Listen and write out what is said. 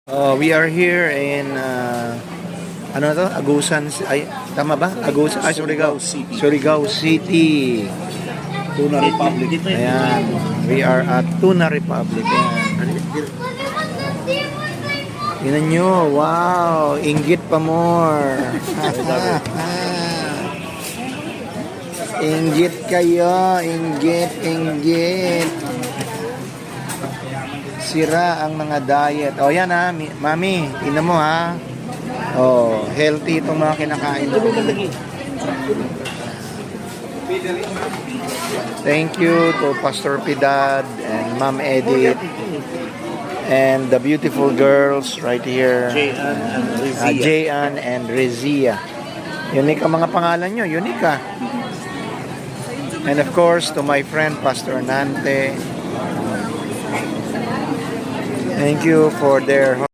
We are here in ano to? Agusan ay tama ba? Agusan ay Surigao. Surigao City. Tuna Republic. Ayan. We are at Tuna Republic. Ayan. Tingnan nyo. Wow. Inggit pa more. Inggit kayo. Inggit. Sira ang mga diet. O yan ha, mami, tingnan mo ha. Oh, healthy itong mga kinakain. Thank you to Pastor Pidad and Ma'am Edith and the beautiful girls right here. Jayan and Rezia. Unique ang mga pangalan nyo, unique ha. And of course, to my friend Pastor Nante. Thank you for their